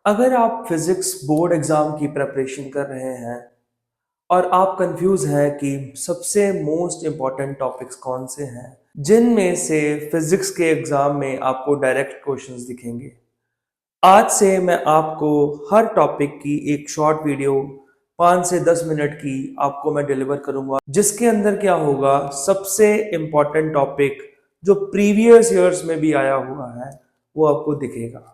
अगर आप physics board exam की प्रिपरेशन कर रहे हैं और आप कंफ्यूज हैं कि सबसे मोस्ट इम्पॉर्टेंट टॉपिक्स कौन से हैं जिनमें से फिजिक्स के एग्जाम में आपको डायरेक्ट क्वेश्चंस दिखेंगे, आज से मैं आपको हर टॉपिक की एक शॉर्ट वीडियो 5 से 10 मिनट की आपको मैं डिलीवर करूंगा, जिसके अंदर क्या होगा, सबसे इम्पॉर्टेंट टॉपिक जो प्रीवियस ईयर्स में भी आया हुआ है वो आपको दिखेगा।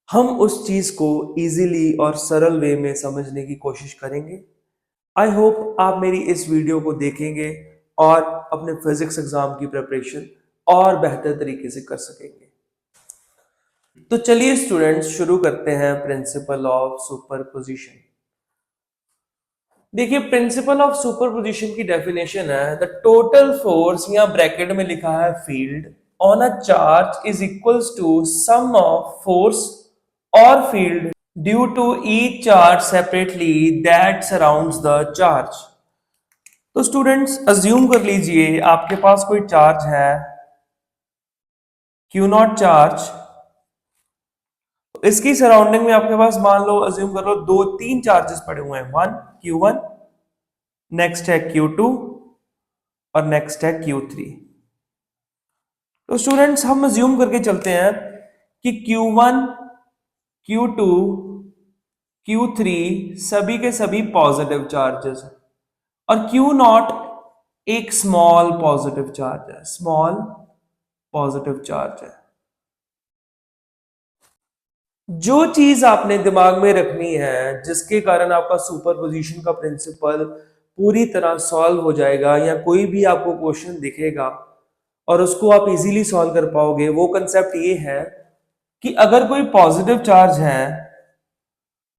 हम उस चीज को इजीली और सरल वे में समझने की कोशिश करेंगे। आई होप आप मेरी इस वीडियो को देखेंगे और अपने फिजिक्स एग्जाम की प्रिपरेशन और बेहतर तरीके से कर सकेंगे। तो चलिए स्टूडेंट्स, शुरू करते हैं प्रिंसिपल ऑफ सुपरपोजिशन। देखिए, प्रिंसिपल ऑफ सुपरपोजिशन की डेफिनेशन है द टोटल फोर्स या ब्रैकेट में लिखा है field on a charge is equals to sum of force और field due to each charge separately that surrounds the charge. तो students, assume कर लीजिए आपके पास कोई चार्ज है क्यू नॉट चार्ज। इसकी सराउंडिंग में आपके पास, मान लो, अज्यूम कर लो, दो तीन चार्जेस पड़े हुए हैं। वन Q1, नेक्स्ट है Q2 और नेक्स्ट है Q3। तो स्टूडेंट्स, हम अज्यूम करके चलते हैं कि Q1, Q2, Q3 सभी के सभी पॉजिटिव चार्जेस हैं और Q0 एक स्मॉल पॉजिटिव चार्ज है, स्मॉल पॉजिटिव चार्ज है। जो चीज आपने दिमाग में रखनी है जिसके कारण आपका सुपरपोजिशन का प्रिंसिपल पूरी तरह सॉल्व हो जाएगा, या कोई भी आपको क्वेश्चन दिखेगा और उसको आप इजीली सॉल्व कर पाओगे, वो कंसेप्ट ये है कि अगर कोई पॉजिटिव चार्ज है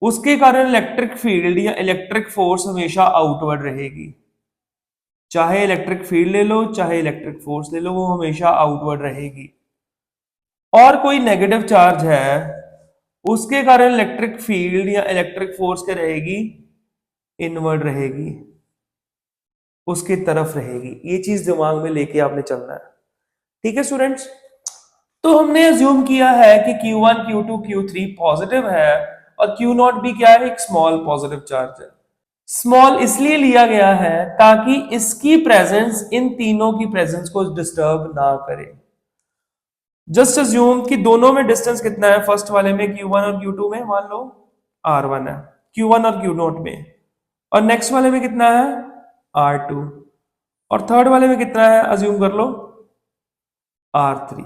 उसके कारण इलेक्ट्रिक फील्ड या इलेक्ट्रिक फोर्स हमेशा आउटवर्ड रहेगी। चाहे इलेक्ट्रिक फील्ड ले लो चाहे इलेक्ट्रिक फोर्स ले लो, वो हमेशा आउटवर्ड रहेगी। और कोई नेगेटिव चार्ज है उसके कारण इलेक्ट्रिक फील्ड या इलेक्ट्रिक फोर्स क्या रहेगी, इनवर्ड रहेगी, उसकी तरफ रहेगी। ये चीज दिमाग में लेके आपने चलना है। ठीक है स्टूडेंट्स, तो हमने अज्यूम किया है कि Q1, Q2, Q3 पॉजिटिव है और Q0 भी क्या है, एक स्मॉल पॉजिटिव चार्ज है। स्मॉल इसलिए लिया गया है ताकि इसकी प्रेजेंस इन तीनों की प्रेजेंस को डिस्टर्ब ना करे। जस्ट अज्यूम कि दोनों में डिस्टेंस कितना है, फर्स्ट वाले में Q1 और Q2 में मान लो R1 है, Q1 और Q0 में, और नेक्स्ट वाले में कितना है, R2, और थर्ड वाले में कितना है, अज्यूम कर लो R3।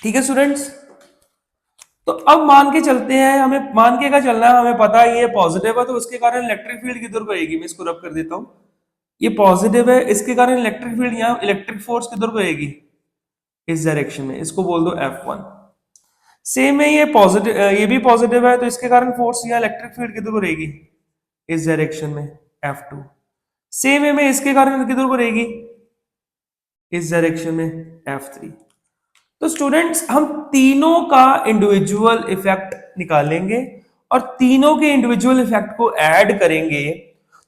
ठीक है स्टूडेंट्स, तो अब मान के चलते हैं, हमें मान के क्या चलना है, हमें पता है ये पॉजिटिव है तो उसके कारण इलेक्ट्रिक फील्ड किधर को आएगी। मैं इसको रब कर देता हूं, ये पॉजिटिव है, इसके कारण इलेक्ट्रिक फील्ड, यहाँ इलेक्ट्रिक फोर्स किधर को आएगी, इस डायरेक्शन में, इसको बोल दो F1। सेम है, ये पॉजिटिव, ये भी पॉजिटिव है तो इसके कारण फोर्स या इलेक्ट्रिक फील्ड किधर को रहेगी, इस डायरेक्शन में, F2। सेम है में इसके कारण किधर को रहेगी, इस डायरेक्शन में, F3। तो स्टूडेंट्स, हम तीनों का इंडिविजुअल इफेक्ट निकालेंगे और तीनों के इंडिविजुअल इफेक्ट को ऐड करेंगे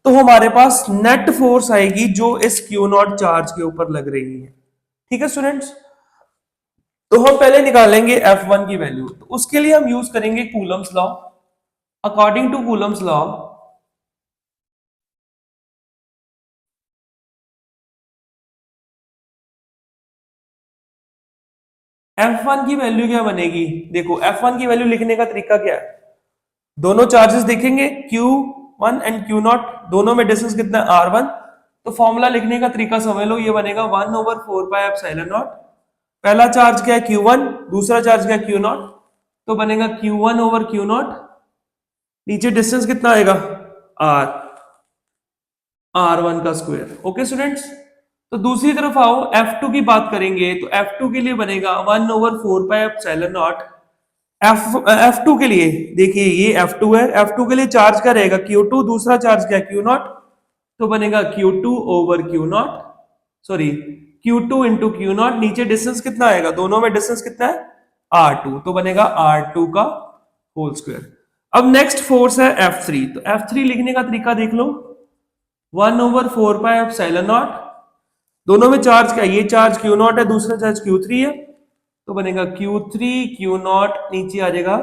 तो हमारे पास नेट फोर्स आएगी जो इस Q0 चार्ज के ऊपर लग रही है। ठीक है स्टूडेंट्स, तो हम पहले निकालेंगे F1 की वैल्यू। तो उसके लिए हम यूज करेंगे Coulomb's law. According to Coulomb's law, F1 की वैल्यू क्या बनेगी, देखो F1 की वैल्यू लिखने का तरीका क्या है, दोनों चार्जेस देखेंगे Q1 एंड Q0, दोनों में डिस्टेंस कितना है, R1। तो फॉर्मूला लिखने का तरीका समझ लो, ये बनेगा 1/4πε0। पहला चार्ज क्या है, Q1, दूसरा चार्ज क्या है, Q0, तो बनेगा Q1/Q0। नीचे डिस्टेंस कितना आएगा, R, R1 का स्क्वायर। ओके स्टूडेंट्स, तो दूसरी तरफ आओ, F2 की बात करेंगे तो F2 के लिए बनेगा 1/4πε0। F2 के लिए देखिए, ये F2 है, F2 के लिए चार्ज क्या रहेगा, Q2, दूसरा चार्ज क्या है, Q0, तो बनेगा Q2/Q0, sorry Q2 into Q0। नीचे डिस्टेंस कितना आएगा, दोनों में डिस्टेंस कितना है, R2, तो बनेगा R2 का होल स्क्वायर। अब नेक्स्ट फोर्स है F3, तो F3 लिखने का तरीका देख लो, 1/4πε0, दोनों में चार्ज क्या है, ये चार्ज Q0 है, दूसरा चार्ज Q3 है, तो बनेगा Q3 Q0, नीचे आ जाएगा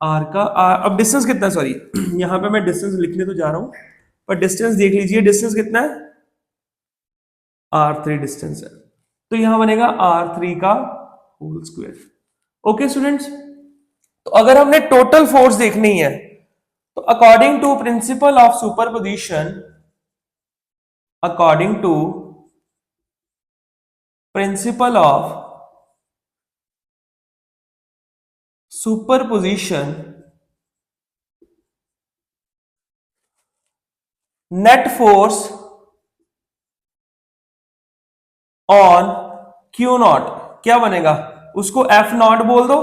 आर का अब डिस्टेंस कितना है, सॉरी यहाँ पे मैं डिस्टेंस लिखने तो जा रहा हूं, पर डिस्टेंस देख लीजिए, डिस्टेंस कितना है, R3 डिस्टेंस है, तो यहां बनेगा R3 का होल स्क्वायर। ओके स्टूडेंट्स, तो अगर हमने टोटल फोर्स देखनी है तो according to principle of superposition, according to principle of superposition, net force on q not क्या बनेगा, उसको एफ नॉट बोल दो।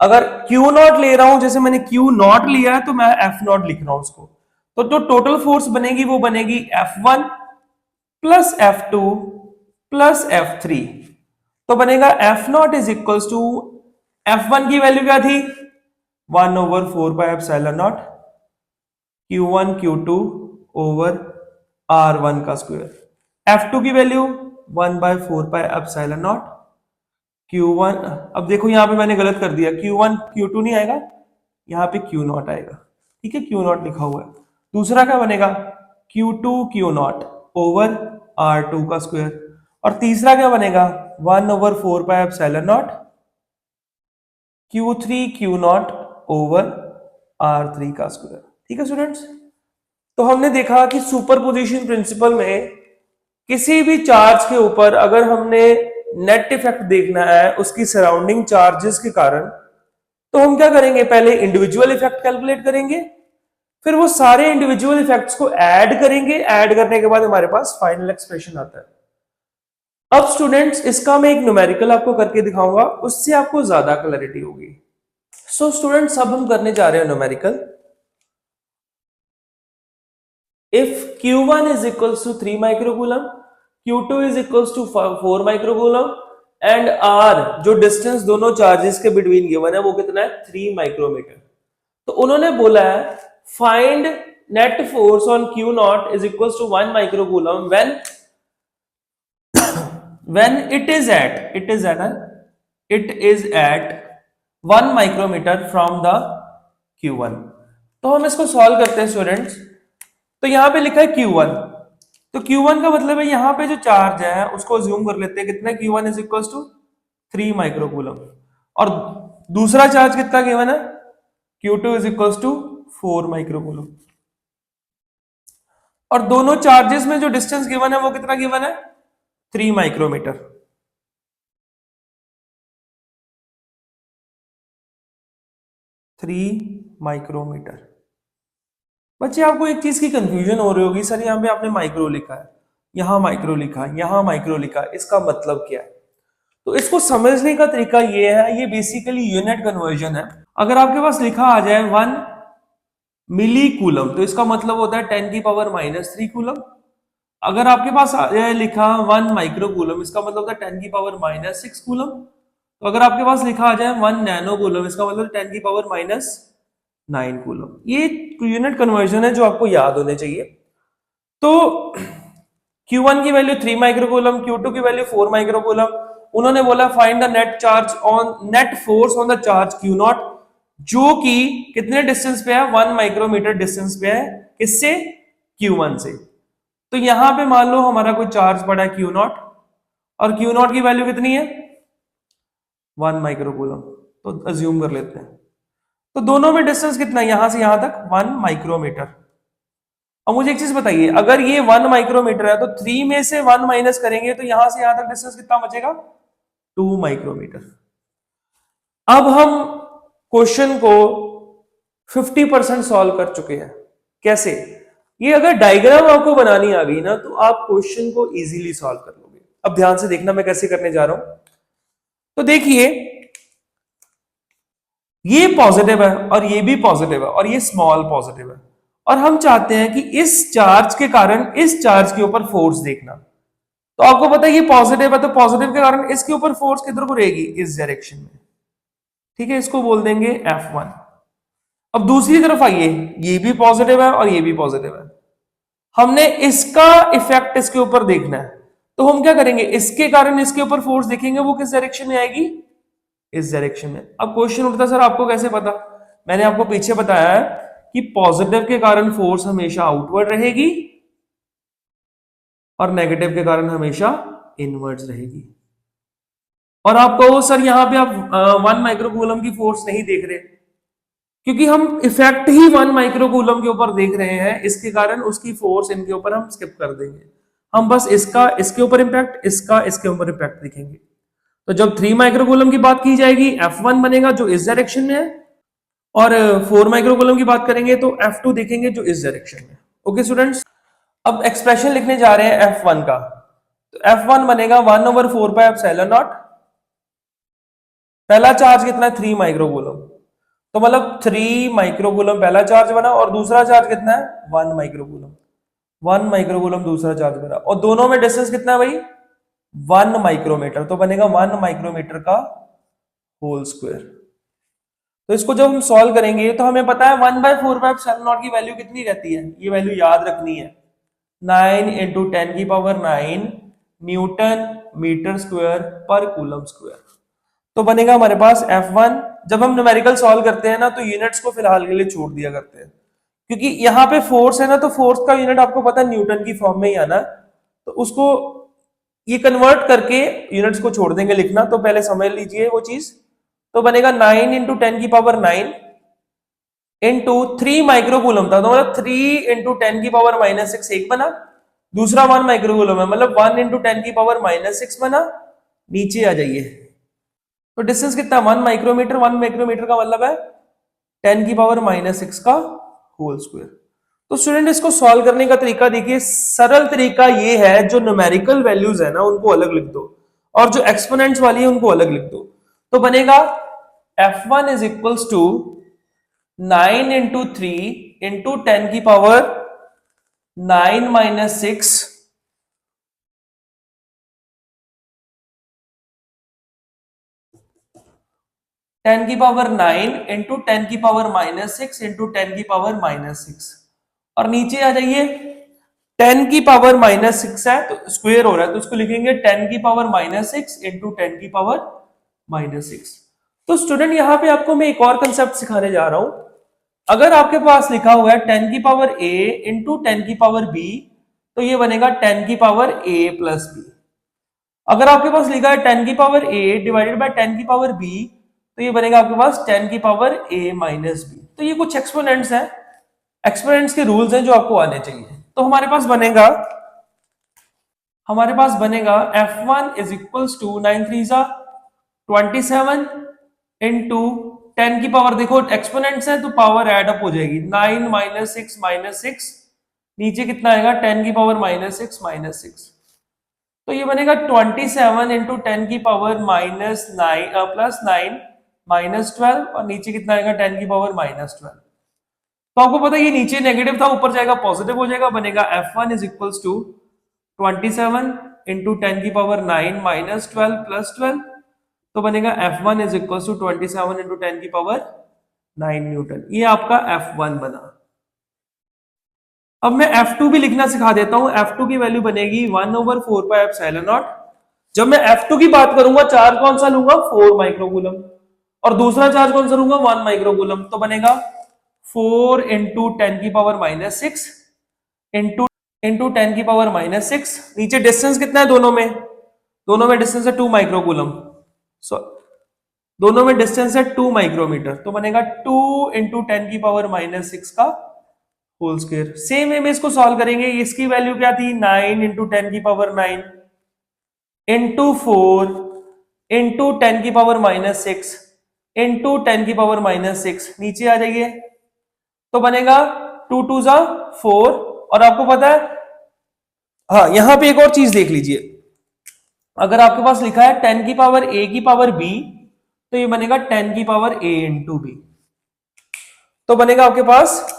अगर क्यू नॉट ले रहा हूं, जैसे मैंने क्यू नॉट लिया है तो मैं एफ नॉट लिख रहा हूं उसको, तो जो टोटल फोर्स बनेगी वो बनेगी F1 plus F2 plus F3, तो बनेगा F not is equal to F1 की वैल्यू क्या थी 1/4πε0 Q1 Q2 ओवर R1 का स्क्वायर, F2 की वैल्यू 1/4πε0 Q1, अब देखो यहां पे मैंने गलत कर दिया, Q1 Q2 नहीं आएगा, यहां पे Q0 आएगा, ठीक है, Q0 लिखा हुआ है। दूसरा क्या बनेगा Q2 Q0 ओवर R2 का स्क्वायर, और तीसरा क्या बनेगा 1/4πε0 Q3 Q0 ओवर R3 का स्क्वायर। ठीक है स्टूडेंट्स, तो हमने देखा कि सुपरपोजिशन प्रिंसिपल में किसी भी चार्ज के ऊपर अगर हमने नेट इफेक्ट देखना है उसकी सराउंडिंग चार्जेस के कारण, तो हम क्या करेंगे, पहले इंडिविजुअल इफेक्ट कैलकुलेट करेंगे, फिर वो सारे इंडिविजुअल इफेक्ट्स को ऐड करेंगे, ऐड करने के बाद हमारे पास फाइनल एक्सप्रेशन आता है। अब स्टूडेंट्स इसका मैं एक न्यूमेरिकल आपको करके दिखाऊंगा, उससे आपको ज्यादा क्लैरिटी होगी। सो स्टूडेंट्स अब हम करने जा रहे हैं numerical. If Q1 is equals to 3 microcoulomb, Q2 is equals to 4 microcoulomb and R जो डिस्टेंस दोनों चार्जेस के बिटवीन गिवन है वो कितना है 3 माइक्रोमीटर, तो उन्होंने बोला है find net force on Q not is equals to 1 microcoulomb when it is at 1 micrometre from the Q1। तो हम इसको सॉल्व करते हैं स्टूडेंट्स, तो यहां पे लिखा है Q1, तो Q1 का मतलब है यहां पे जो चार्ज है उसको अज्यूम कर लेते हैं कितना, Q1 is equal to 3 microcoulomb, और दूसरा चार्ज कितना गिवन है Q2 is equal to 4 microcoulomb, और दोनों चार्जेस में जो डिस्टेंस गिवन है वो कितना गिवन है 3 माइक्रोमीटर। बच्चे आपको एक चीज की कंफ्यूजन हो रही होगी, सर यहाँ पे आपने माइक्रो लिखा है, यहाँ माइक्रो लिखा है, यहाँ माइक्रो लिखा है, इसका मतलब क्या है? तो इसको समझने का तरीका ये है, ये बेसिकली यूनिट कन्वर्जन है। अगर आपके पास लिखा आ जाए 1 मिली कूलम तो इसका मतलब होता है 10 की पावर -3 कूलम। अगर आपके पास आ जाए लिखा 1 माइक्रो कूलम, इसका मतलब होता है 10 की पावर -6 कूलम। तो अगर आपके पास लिखा आ जाए 1 नैनो कूलम, इसका मतलब 10 की पावर -9 कूलम। ये यूनिट कन्वर्जन है जो आपको याद होने चाहिए। तो Q1 की वैल्यू 3 माइक्रोकूलम, Q2 की वैल्यू 4 माइक्रोकूलम। उन्होंने बोला find the net force on the charge Q0, जो कि कितने डिस्टेंस पे है 1 माइक्रोमीटर डिस्टेंस पे है, किससे Q1 से। तो यहां पे मान लो हमारा कोई चार्ज पड़ा है Q0 और Q0 की वैल्यू कितनी है 1 माइक्रोकूलम, तो अज्यूम कर लेते हैं। तो दोनों में डिस्टेंस कितना है यहां से यहां तक 1 माइक्रोमीटर। अब मुझे एक चीज बताइए, अगर ये 1 माइक्रोमीटर है तो 3 में से 1 माइनस करेंगे तो यहां से यहां तक डिस्टेंस कितना बचेगा 2 माइक्रोमीटर। अब हम क्वेश्चन को 50% सॉल्व कर चुके हैं। कैसे? ये अगर डायग्राम आपको बनानी आ गई ना तो आप क्वेश्चन को इजीली सॉल्व कर लोगे। अब ध्यान से देखना मैं कैसे करने जा रहा हूं। तो देखिए ये पॉजिटिव है और ये भी पॉजिटिव है और ये स्मॉल पॉजिटिव है, और हम चाहते हैं कि इस चार्ज के कारण इस चार्ज के ऊपर फोर्स देखना। तो आपको पता है ये पॉजिटिव है, तो पॉजिटिव के कारण इसके ऊपर फोर्स किधर को रहेगी, इस डायरेक्शन में। ठीक है, इसको बोल देंगे F1। अब दूसरी तरफ आइए, ये भी पॉजिटिव है और ये भी पॉजिटिव है, हमने इसका इफेक्ट इसके ऊपर देखना है। तो हम क्या करेंगे, इसके कारण इसके ऊपर फोर्स देखेंगे, वो किस डायरेक्शन में आएगी, इस डायरेक्शन में। अब क्वेश्चन उठता सर आपको कैसे पता? मैंने आपको पीछे बताया है कि पॉजिटिव के कारण फोर्स हमेशा आउटवर्ड रहेगी और नेगेटिव के कारण हमेशा इनवर्ड्स रहेगी। और आप कहो सर यहां पे आप 1 माइक्रोकूलम की फोर्स नहीं देख रहे, क्योंकि हम इफेक्ट ही 1 माइक्रोकूलम के ऊपर देख रहे हैं, इसके कारण उसकी फोर्स इनके ऊपर हम स्किप कर देंगे। हम बस इसका इसके ऊपर इंपैक्ट, इसका इसके ऊपर इंपैक्ट देखेंगे। तो जब 3 माइक्रोकूलम की बात की जाएगी F1 बनेगा जो इस डायरेक्शन में है, और 4 माइक्रोकूलम की बात करेंगे तो F2 देखेंगे जो इस डायरेक्शन में। ओके स्टूडेंट्स, अब एक्सप्रेशन लिखने जा रहे हैं F1 का। तो F1 बनेगा 1/4 पाई एप्सिलॉन नॉट। पहला चार्ज कितना है 3 माइक्रोकूलम, तो मतलब 3 माइक्रोकूलम पहला चार्ज बना, और दूसरा चार्ज कितना है 1 माइक्रोकूलम। 1 माइक्रोकूलम दूसरा चार्ज बना, और दोनों में डिस्टेंस कितना है भाई 1 माइक्रोमीटर, तो बनेगा 1 माइक्रोमीटर का होल स्क्वायर। तो इसको जब हम सॉल्व करेंगे तो हमें पता है 1/4 पाई एप्सिलॉन नॉट की वैल्यू कितनी रहती है, ये वैल्यू याद रखनी है, 9 × 10⁹ न्यूटन मीटर स्क्वायर पर कूलम स्क्वायर। तो बनेगा हमारे पास F1। जब हम न्यूमेरिकल सॉल्व करते हैं ना तो यूनिट्स को फिलहाल के लिए छोड़ दिया करते हैं, क्योंकि यहाँ पे फोर्स है ना, तो फोर्स का यूनिट आपको पता है न्यूटन की फॉर्म में ही आना, तो उसको ये कन्वर्ट करके यूनिट्स को छोड़ देंगे लिखना, तो पहले समझ लीजिए वो चीज। तो बनेगा 9 × 10⁹ इंटू 3 माइक्रोकूलम था, तो मतलब 3 × 10⁻⁻6 एक बना, दूसरा 1 माइक्रोकूलम है मतलब 1 × 10⁻⁻6 बना। नीचे आ जाइए, तो डिस्टेंस कितना 1 माइक्रोमीटर, 1 माइक्रोमीटर का मतलब है 10⁻⁻6 का होल स्क्वायर। तो स्टूडेंट इसको सॉल्व करने का तरीका देखिए, सरल तरीका ये है, जो न्यूमेरिकल वैल्यूज है ना उनको अलग लिख दो, और जो एक्सपोनेंट्स वाली है उनको अलग लिख दो। तो बनेगा F1 is equals to 9 × 3 × 10⁻⁹ 10⁹ into 10⁻⁻6 into 10⁻⁻6, और नीचे आ जाइए 10⁻⁻6 है तो स्क्वायर हो रहा है, तो उसको लिखेंगे 10⁻⁻6 इंटू 10⁻⁻6। तो स्टूडेंट यहां पे आपको मैं एक और कंसेप्ट सिखाने जा रहा हूं। अगर आपके पास लिखा हुआ है 10⁻A इंटू 10⁻B, तो ये बनेगा 10⁻A प्लस B। अगर आपके पास लिखा है 10⁻A डिवाइडेड बाय 10⁻B, तो ये बनेगा आपके पास 10⁻A माइनस B। तो ये कुछ एक्सपोनेंट्स हैं, एक्सपोनेंट्स के रूल्स हैं जो आपको आने चाहिए। तो हमारे पास बनेगा F1 is equals to 9 3 27 into 10 की पावर, देखो एक्सपोनेंट्स है तो पावर ऐड अप हो जाएगी, 9 - 6 नीचे कितना आएगा 10⁻⁻6 -6, तो ये बनेगा 27 इंटू 10⁻⁻9 प्लस 9 -12, और नीचे कितना आएगा 10⁻⁻12। तो आपको पता है ये नीचे नेगेटिव था, ऊपर जाएगा पॉजिटिव हो जाएगा, बनेगा F1 is equals to 27 into 10⁻9 -12 plus 12, तो बनेगा F1 is equals to 27 into 10⁻9 newton. ये आपका F1 बना। अब मैं F2 भी लिखना सिखा देता हूं। F2 की वैल्यू बनेगी 1/4 पाई एप्सिलॉन नॉट। जब मैं F2 की बात करूंगा चार्ज कौन सा लूंगा 4 माइक्रोकूलम, और दूसरा चार्ज कौन सा लूंगा 1 माइक्रोकूलम, तो बनेगा 4 इंटू 10⁻⁻6 इंटू 10⁻⁻6। नीचे डिस्टेंस कितना है दोनों में डिस्टेंस है 2 माइक्रोकूलम, दोनों में डिस्टेंस है 2 माइक्रोमीटर, तो बनेगा 2 इंटू 10⁻⁻6 का होल स्क्वायर। सेम वे में इसको सॉल्व करेंगे, इसकी वैल्यू क्या थी 9 इंटू 10⁻9 इंटू 4 इंटू 10⁻6 इंटू 10⁻6, नीचे आ जाइए, तो बनेगा 2 2 4। और आपको पता है, हाँ यहां पे एक और चीज देख लीजिए, अगर आपके पास लिखा है 10⁻A⁻B, तो ये बनेगा 10⁻A इंटू B, तो बनेगा आपके पास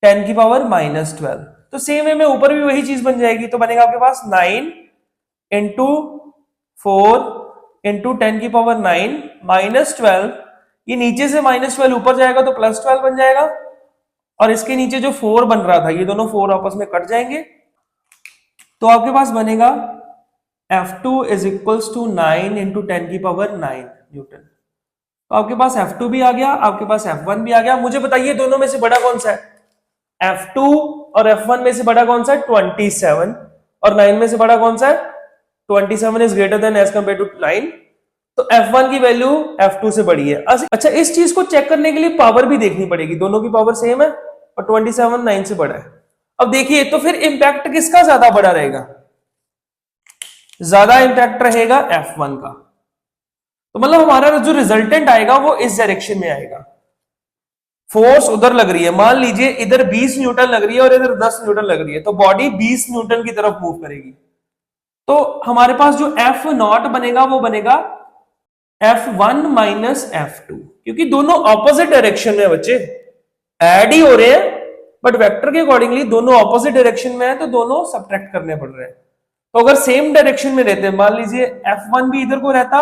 10⁻⁻12। तो सेम वे में ऊपर भी वही चीज बन जाएगी, तो बनेगा आपके पास 9 इंटू 4 इंटू 10⁻9 -12, ये नीचे से -12 ऊपर जाएगा तो +12 बन जाएगा, और इसके नीचे जो 4 बन रहा था ये दोनों 4 आपस में कट जाएंगे, तो आपके पास बनेगा F2 is equals to 9 into 10⁻9 newton. तो आपके पास F2 भी आ गया, आपके पास F1 भी आ गया। मुझे बताइए दोनों में से बड़ा कौन सा है? F2 और F1 में से बड़ा कौन सा है? 27। और 9 में से बड़ा कौन सा है? 27 is greater than as compare to 9। तो F1 की वैल्यू F2 से बड़ी है। अच्छा, इस चीज को चेक करने के लिए पावर भी देखनी पड़ेगी, दोनों की पावर सेम है और 27 9 से बड़ा है। अब देखिए तो फिर इंपैक्ट किसका ज्यादा बड़ा रहेगा? ज्यादा इंपैक्ट रहेगा F1 का। तो मतलब हमारा जो रिजल्टेंट आएगा वो इस डायरेक्शन में आएगा। फोर्स उधर लग रही है, मान लीजिए इधर 20 न्यूटन लग रही है और इधर 10 न्यूटन लग रही है, तो बॉडी 20 न्यूटन की तरफ मूव करेगी। तो हमारे पास जो F0 बनेगा वो बनेगा F1 माइनस F2, क्योंकि दोनों ऑपोजिट डायरेक्शन में बच्चे ऐड ही हो रहे हैं, बट वेक्टर के अकॉर्डिंगली दोनों ऑपोजिट डायरेक्शन में है तो दोनों सब्ट्रैक्ट करने पड़ रहे हैं। तो अगर सेम डायरेक्शन में रहते, मान लीजिए F1 भी इधर को रहता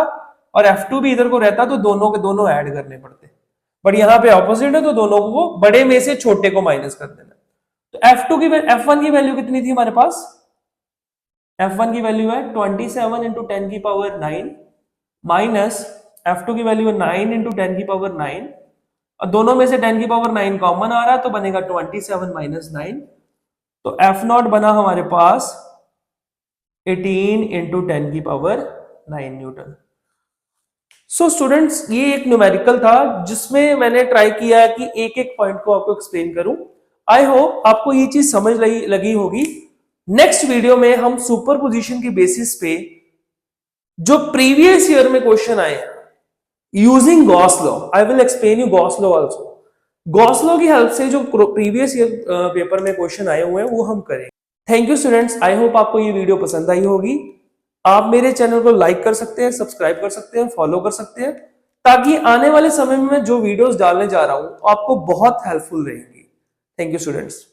और F2 भी इधर को रहता, तो दोनों के दोनों ऐड करने पड़ते, बट यहाँ पे ऑपोजिट है तो दोनों को बड़े में से छोटे को माइनस कर देना। तो F1 की वैल्यू कितनी थी हमारे पास? F1 की वैल्यू है 27 इंटू 10 की पावर 9 माइनस F2 की वैल्यू है 9 इंटू 10 की पावर 9, और दोनों में से 10 की पावर 9 कॉमन आ रहा है तो बनेगा 27 माइनस 9। तो F0 बना हमारे पास 18 इंटू 10 की पावर 9 न्यूटन। सो स्टूडेंट्स, ये एक न्यूमेरिकल था जिसमें मैंने ट्राई किया है कि एक एक पॉइंट को आपको एक्सप्लेन करूं। आई होप आपको ये चीज समझ लगी होगी। नेक्स्ट वीडियो में हम सुपरपोजिशन की बेसिस पे जो प्रीवियस ईयर में क्वेश्चन आए हैं using Gauss law, I will explain you Gauss law also. Gauss law की हेल्प से जो प्रीवियस ईयर पेपर में क्वेश्चन आए हुए हैं वो हम करेंगे। Thank you students, I hope आपको ये वीडियो पसंद आई होगी। आप मेरे चैनल को लाइक कर सकते हैं, सब्सक्राइब कर सकते हैं, फॉलो कर सकते हैं, ताकि आने वाले समय में मैं जो वीडियोस डालने जा रहा हूं आपको बहुत हेल्पफुल रहेंगी। Thank you students.